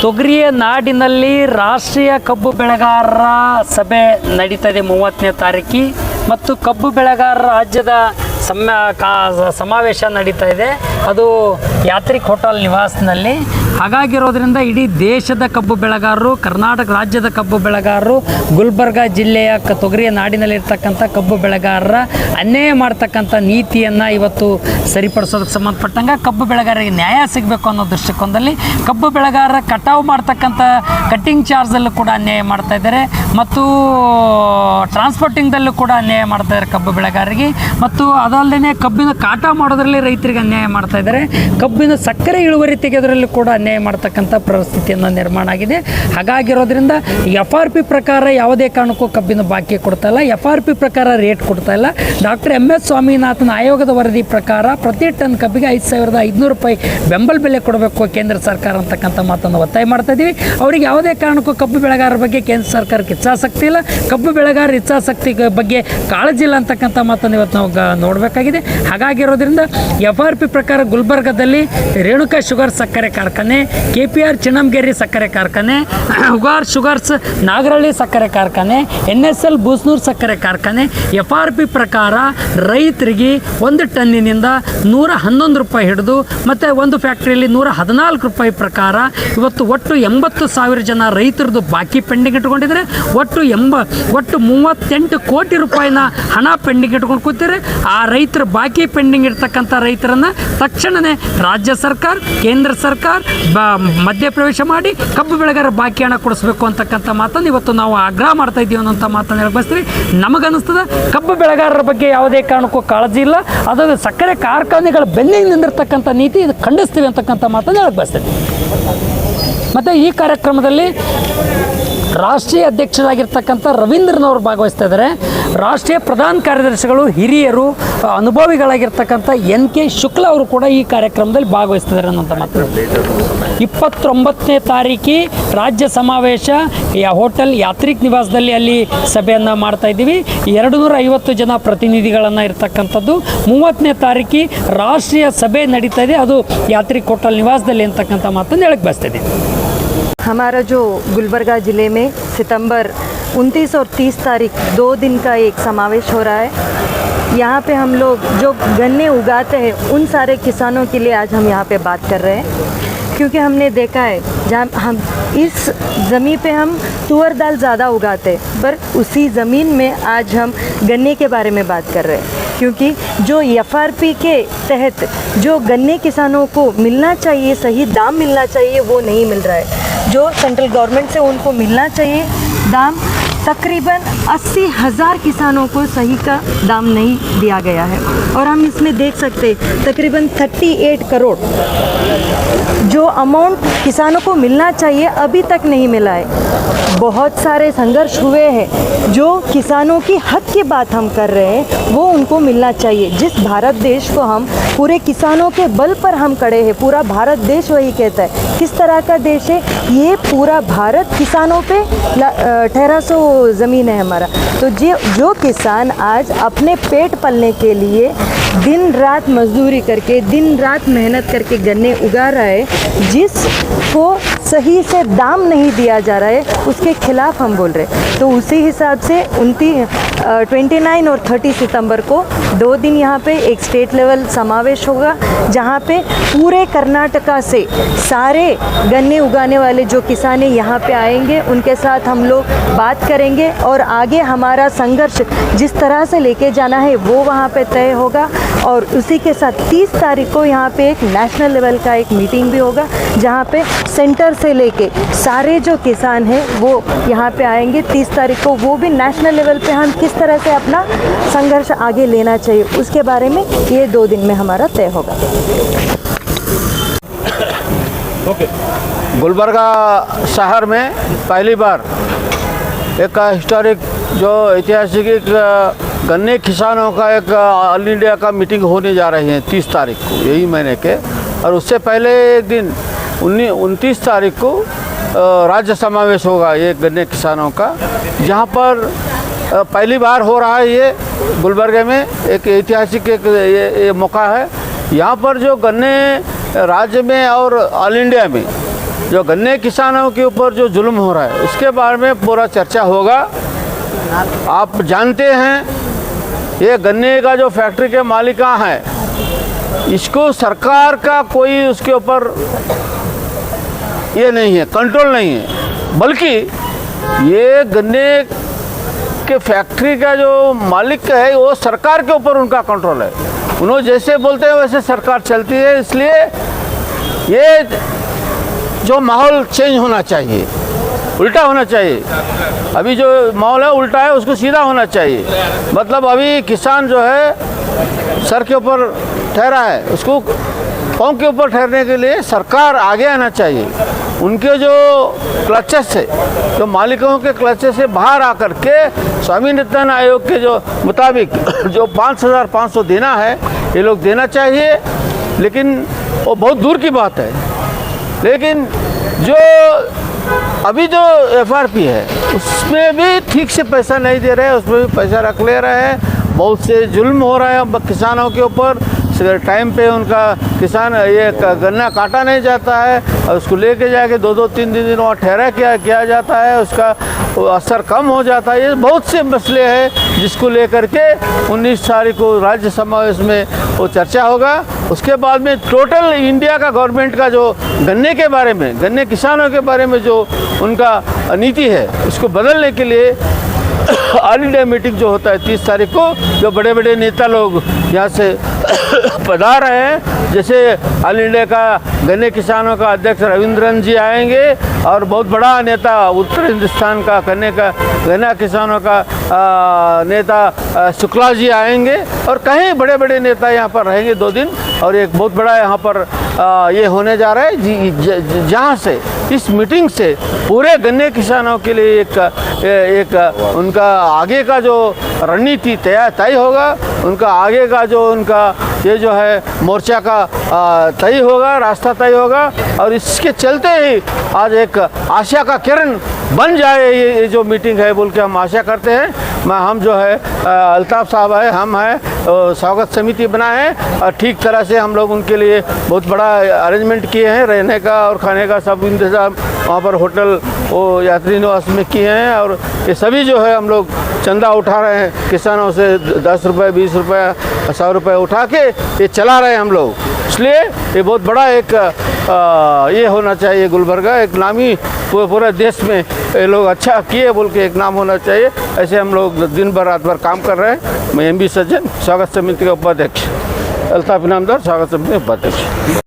ತೊಗರಿಯ ನಾಡಿನಲ್ಲಿ ರಾಷ್ಟ್ರೀಯ ಕಬ್ಬು ಬೆಳೆಗಾರರ ಸಭೆ ನಡೀತದೆ 30ನೇ ತಾರೀಕು ಮತ್ತು ಕಬ್ಬು ಬೆಳೆಗಾರರ ರಾಜ್ಯದ ಸಮಾವೇಶ ನಡೀತಾ ಇದೆ. ಅದು ಯಾತ್ರಿಕ್ ಹೋಟೆಲ್ ನಿವಾಸ್ನಲ್ಲಿ. ಹಾಗಾಗಿರೋದ್ರಿಂದ ಇಡೀ ದೇಶದ ಕಬ್ಬು ಬೆಳೆಗಾರರು, ಕರ್ನಾಟಕ ರಾಜ್ಯದ ಕಬ್ಬು ಬೆಳೆಗಾರರು, ಗುಲ್ಬರ್ಗ ಜಿಲ್ಲೆಯ ತೊಗರಿಯ ನಾಡಿನಲ್ಲಿರ್ತಕ್ಕಂಥ ಕಬ್ಬು ಬೆಳೆಗಾರರ ಅನ್ಯಾಯ ಮಾಡ್ತಕ್ಕಂಥ ನೀತಿಯನ್ನು ಇವತ್ತು ಸರಿಪಡಿಸೋದಕ್ಕೆ ಸಂಬಂಧಪಟ್ಟಂಗೆ ಕಬ್ಬು ಬೆಳೆಗಾರರಿಗೆ ನ್ಯಾಯ ಸಿಗಬೇಕು ಅನ್ನೋ ದೃಷ್ಟಿಕೋನದಲ್ಲಿ ಕಬ್ಬು ಬೆಳೆಗಾರರ ಕಟಾವು ಮಾಡ್ತಕ್ಕಂಥ ಕಟ್ಟಿಂಗ್ ಚಾರ್ಜಲ್ಲೂ ಕೂಡ ಅನ್ಯಾಯ ಮಾಡ್ತಾ ಇದ್ದಾರೆ ಮತ್ತು ಟ್ರಾನ್ಸ್ಪೋರ್ಟಿಂಗ್ದಲ್ಲೂ ಕೂಡ ಅನ್ಯಾಯ ಮಾಡ್ತಾ ಇದ್ದಾರೆ ಕಬ್ಬು ಬೆಳೆಗಾರರಿಗೆ. ಮತ್ತು ಅದಲ್ಲದೆ ಕಬ್ಬಿನ ಕಾಟ ಮಾಡೋದ್ರಲ್ಲಿ ರೈತರಿಗೆ ಅನ್ಯಾಯ ಮಾಡ್ತಾ ಇದ್ದಾರೆ. ಕಬ್ಬಿನ ಸಕ್ಕರೆ ಇಳುವರಿ ತೆಗೆಯೋದ್ರಲ್ಲಿ ಕೂಡ ಅನ್ಯಾಯ ಮಾಡ್ತಕ್ಕಂಥ ಪರಿಸ್ಥಿತಿಯನ್ನು ನಿರ್ಮಾಣ ಆಗಿದೆ. ಹಾಗಾಗಿರೋದ್ರಿಂದ FRP ಪ್ರಕಾರ ಯಾವುದೇ ಕಾರಣಕ್ಕೂ ಕಬ್ಬಿನ ಬಾಕಿ ಕೊಡ್ತಾ ಇಲ್ಲ, FRP ಪ್ರಕಾರ ರೇಟ್ ಕೊಡ್ತಾ ಇಲ್ಲ. ಡಾಕ್ಟರ್ MS ಸ್ವಾಮಿನಾಥನ್ ಆಯೋಗದ ವರದಿ ಪ್ರಕಾರ ಪ್ರತಿ ಟನ್ ಕಬ್ಬಿಗೆ 5,500 ರೂಪಾಯಿ ಬೆಂಬಲ ಬೆಲೆ ಕೊಡಬೇಕು ಕೇಂದ್ರ ಸರ್ಕಾರ ಅಂತಕ್ಕಂಥ ಮಾತನ್ನು ಒತ್ತಾಯ ಮಾಡ್ತಾ ಇದ್ದೀವಿ. ಅವರಿಗೆ ಯಾವುದೇ ಕಾರಣಕ್ಕೂ ಕಬ್ಬು ಬೆಳೆಗಾರರ ಬಗ್ಗೆ ಕೇಂದ್ರ ಸರ್ಕಾರಕ್ಕೆ ಇಚ್ಛಾಸಕ್ತಿ ಇಲ್ಲ, ಕಬ್ಬು ಬೆಳೆಗಾರರ ಇಚ್ಛಾಸಕ್ತಿ ಬಗ್ಗೆ ಕಾಳಜಿ ಇಲ್ಲ ಅಂತಕ್ಕಂಥ ಮಾತನ್ನು ಇವತ್ತು ನಾವು ನೋಡಬೇಕಾಗಿದೆ. ಹಾಗಾಗಿರೋದ್ರಿಂದ FRP ಪ್ರಕಾರ ಗುಲ್ಬರ್ಗದಲ್ಲಿ ರೇಣುಕಾ ಶುಗರ್ ಸಕ್ಕರೆ ಕಾರ್ಖಾನೆ, KPR ಚಿನ್ನಂಗೇರಿ ಸಕ್ಕರೆ ಕಾರ್ಖಾನೆ, ಉಗಾರ್ ಶುಗರ್ಸ್ ನಾಗರಳ್ಳಿ ಸಕ್ಕರೆ ಕಾರ್ಖಾನೆ, NSL ಬೂಸ್ನೂರು ಸಕ್ಕರೆ ಕಾರ್ಖಾನೆ FRP ಪ್ರಕಾರ ರೈತರಿಗೆ 1 ಟನ್ನಿನಿಂದ 111 ರೂಪಾಯಿ ಹಿಡಿದು ಮತ್ತು ಒಂದು ಫ್ಯಾಕ್ಟ್ರಿಯಲ್ಲಿ 114 ರೂಪಾಯಿ ಪ್ರಕಾರ ಇವತ್ತು ಒಟ್ಟು 80,000 ಜನ ರೈತರದ್ದು ಬಾಕಿ ಪೆಂಡಿಂಗ್ ಇಟ್ಕೊಂಡಿದ್ದಾರೆ. ಒಟ್ಟು 38 ಕೋಟಿ ರೂಪಾಯಿನ ಹಣ ಪೆಂಡಿಂಗ್ ಇಟ್ಕೊಂಡು ಕೂತಿದ್ದಾರೆ. ಆ ರೈತರ ಬಾಕಿ ಪೆಂಡಿಂಗ್ ಇರ್ತಕ್ಕಂಥ ರೈತರನ್ನು ತಕ್ಷಣವೇ ರಾಜ್ಯ ಸರ್ಕಾರ, ಕೇಂದ್ರ ಸರ್ಕಾರ ಮಧ್ಯಪ್ರವೇಶ ಮಾಡಿ ಕಬ್ಬು ಬೆಳೆಗಾರರ ಬಾಕಿ ಹಣ ಕೊಡಿಸ್ಬೇಕು ಅಂತಕ್ಕಂಥ ಮಾತನ್ನು ಇವತ್ತು ನಾವು ಆಗ್ರಹ ಮಾಡ್ತಾ ಇದ್ದೀವಿ ಅನ್ನೋಂಥ ಮಾತನ್ನು ಹೇಳಿ ಬಯಸ್ತೀವಿ. ನಮಗನ್ನಿಸ್ತದೆ ಕಬ್ಬು ಬೆಳೆಗಾರರ ಬಗ್ಗೆ ಯಾವುದೇ ಕಾರಣಕ್ಕೂ ಕಾಳಜಿ ಇಲ್ಲ, ಅದು ಸಕ್ಕರೆ ಕಾರ್ಖಾನೆಗಳ ಬೆನ್ನಿಗೆ ನಿಂದಿರ್ತಕ್ಕಂಥ ನೀತಿ ಇದು ಖಂಡಿಸ್ತೀವಿ ಅಂತಕ್ಕಂಥ ಮಾತನ್ನು ಹೇಳಕ್ಕೆ ಬಯಸ್ತೀವಿ. ಮತ್ತು ಈ ಕಾರ್ಯಕ್ರಮದಲ್ಲಿ ರಾಷ್ಟ್ರೀಯ ಅಧ್ಯಕ್ಷರಾಗಿರ್ತಕ್ಕಂಥ ರವೀಂದ್ರನವರು ಭಾಗವಹಿಸ್ತಾ ಇದ್ದಾರೆ. ರಾಷ್ಟ್ರೀಯ ಪ್ರಧಾನ ಕಾರ್ಯದರ್ಶಿಗಳು ಹಿರಿಯರು ಅನುಭವಿಗಳಾಗಿರ್ತಕ್ಕಂಥ NK ಶುಕ್ಲಾ ಅವರು ಕೂಡ ಈ ಕಾರ್ಯಕ್ರಮದಲ್ಲಿ ಭಾಗವಹಿಸ್ತಿದ್ದಾರೆ ಅನ್ನೋಂಥ ಮಾತು. 29ನೇ ತಾರೀಕು ರಾಜ್ಯ ಸಮಾವೇಶ ಹೋಟೆಲ್ ಯಾತ್ರಿಕ್ ನಿವಾಸದಲ್ಲಿ ಅಲ್ಲಿ ಸಭೆಯನ್ನು ಮಾಡ್ತಾ ಇದ್ದೀವಿ. 250 ಜನ ಪ್ರತಿನಿಧಿಗಳನ್ನು ಇರ್ತಕ್ಕಂಥದ್ದು. 30ನೇ ತಾರೀಕು ರಾಷ್ಟ್ರೀಯ ಸಭೆ ನಡೀತಾ ಇದೆ, ಅದು ಯಾತ್ರಿಕ್ ಹೋಟೆಲ್ ನಿವಾಸದಲ್ಲಿ ಅಂತಕ್ಕಂಥ ಮಾತನ್ನು ಹೇಳಕ್ಕೆ ಬಯಸ್ತಿದ್ದೀವಿ. हमारा जो गुलबर्गा ज़िले में सितंबर 29 और 30 तारीख 2 दिन का एक समावेश हो रहा है. यहाँ पे हम लोग जो गन्ने उगाते हैं उन सारे किसानों के लिए आज हम यहाँ पे बात कर रहे हैं, क्योंकि हमने देखा है जहाँ हम इस ज़मीन पे हम तुअर दाल ज़्यादा उगाते हैं, पर उसी ज़मीन में आज हम गन्ने के बारे में बात कर रहे हैं. क्योंकि जो FRP के तहत जो गन्ने किसानों को मिलना चाहिए, सही दाम मिलना चाहिए, वो नहीं मिल रहा है. जो सेंट्रल गवर्नमेंट से उनको मिलना चाहिए दाम, तकरीबन 80,000 किसानों को सही का दाम नहीं दिया गया है. और हम इसमें देख सकते तकरीबन 38 करोड़ जो अमाउंट किसानों को मिलना चाहिए अभी तक नहीं मिला है. बहुत सारे संघर्ष हुए हैं. जो किसानों की हक की बात हम कर रहे हैं वो उनको मिलना चाहिए. जिस भारत देश को हम पूरे किसानों के बल पर हम खड़े हैं, पूरा भारत देश वही कहता है. किस तरह का देश है ये? पूरा भारत किसानों पे ठहरा सो ज़मीन है हमारा. तो जो किसान आज अपने पेट पालने के लिए दिन रात मजदूरी करके, दिन रात मेहनत करके गन्ने उगा रहा है, जिसको सही से दाम नहीं दिया जा रहा है, उसके खिलाफ हम बोल रहे हैं. तो उसी हिसाब से 29 और 30 सितंबर को 2 दिन यहाँ पे एक स्टेट लेवल समावेश होगा, जहाँ पे पूरे कर्नाटका से सारे गन्ने उगाने वाले जो किसान हैं यहाँ पे आएंगे. उनके साथ हम लोग बात करेंगे और आगे हमारा संघर्ष जिस तरह से लेके जाना है वो वहाँ पे तय होगा. और उसी के साथ 30 तारीख को यहाँ पे एक नेशनल लेवल का एक मीटिंग भी होगा, जहाँ पे सेंटर से लेके सारे जो किसान हैं वो यहाँ पे आएंगे 30 तारीख को. वो भी नेशनल लेवल पे हम किस तरह से अपना संघर्ष आगे लेना चाहिए उसके बारे में ये 2 दिन में हमारा तय होगा. गुलबर्गा शहर में पहली बार एक हिस्टोरिक जो ऐतिहासिक गन्ने किसानों का एक ऑल इंडिया का मीटिंग होने जा रही है 30 तारीख को, यही महीने के. और उससे पहले एक दिन 29 तारीख को राज्य समावेश होगा ये गन्ने किसानों का, जहाँ पर पहली बार हो रहा है. ये गुलबर्गा में एक ऐतिहासिक ये मौका है. यहाँ पर जो गन्ने राज्य में और ऑल इंडिया में जो गन्ने किसानों के ऊपर जो जुल्म हो रहा है उसके बारे में पूरा चर्चा होगा। आप जानते हैं ये गन्ने का जो फैक्ट्री के मालिका है, इसको सरकार का कोई उसके ऊपर ये नहीं है, कंट्रोल नहीं है, बल्कि ये गन्ने के फैक्ट्री का जो मालिक है वो सरकार के ऊपर उनका कंट्रोल है। उन्होंने जैसे बोलते हैं वैसे सरकार चलती है। इसलिए ये जो माहौल चेंज होना चाहिए, उल्टा होना चाहिए। अभी जो माहौल है उल्टा है, उसको सीधा होना चाहिए। मतलब अभी किसान जो है सर के ऊपर ठहरा है, उसको पाँव के ऊपर ठहरने के लिए सरकार आगे आना चाहिए। उनके जो क्लचेस से, जो मालिकों के क्लचेस से बाहर आकर के स्वामीनाथन आयोग के जो मुताबिक जो 5,500 देना है ये लोग देना चाहिए। लेकिन वो बहुत दूर की बात है। लेकिन जो अभी जो FRP है उसमें भी ठीक से पैसा नहीं दे रहे हैं, उसमें भी पैसा रख ले रहे हैं। बहुत से जुल्म हो रहा है किसानों के ऊपर। टाइम पे उनका किसान ये गन्ना काटा नहीं जाता है और उसको लेके जाके 2-3 दिन वहाँ ठहरा किया जाता है, उसका असर कम हो जाता है। ये बहुत से मसले हैं जिसको लेकर के 19 तारीख को राज्य समावेश में वो चर्चा होगा। उसके बाद में टोटल इंडिया का गवर्नमेंट का जो गन्ने के बारे में, गन्ने किसानों के बारे में जो उनका नीति है उसको बदलने के लिए ऑल इंडिया मीटिंग जो होता है 30 तारीख को, जो बड़े बड़े नेता लोग यहाँ से पधार रहे हैं, जैसे ऑल इंडिया का गन्ने किसानों का अध्यक्ष रविंद्रन जी आएंगे और बहुत बड़ा नेता उत्तर हिंदुस्तान का गन्ना किसानों का नेता शुक्ला जी आएंगे और कई बड़े बड़े नेता यहाँ पर रहेंगे 2 दिन। और एक बहुत बड़ा यहाँ पर ये होने जा रहा है जहाँ से इस मीटिंग से पूरे गन्ने किसानों के लिए एक उनका आगे का जो रणनीति तय होगा, उनका आगे का जो उनका ये जो है मोर्चा का तय होगा, रास्ता तय होगा। और इसके चलते ही आज एक आशा का किरण बन जाए ये जो मीटिंग है बोल के हम आशा करते हैं। हम जो है अल्ताफ साहब है, हम हैं, स्वागत समिति बनाए हैं और ठीक तरह से हम लोग उनके लिए बहुत बड़ा अरेंजमेंट किए हैं, रहने का और खाने का सब इंतज़ाम वहाँ पर होटल वो यात्री निवास में किए हैं। और ये सभी जो है हम लोग चंदा उठा रहे हैं किसानों से, 10 रुपये 20 रुपये 100 रुपये उठा के ये चला रहे हैं हम लोग। इसलिए ये बहुत बड़ा एक ये होना चाहिए गुलबर्गा, एक नामी पूरे देश में ये लोग अच्छा किए बोल के एक नाम होना चाहिए। ऐसे हम लोग दिन भर रात भर काम कर रहे हैं। मैं MB सज्जन, स्वागत समिति का उपाध्यक्ष, अल्ताफ इनामदार, स्वागत समिति उपाध्यक्ष।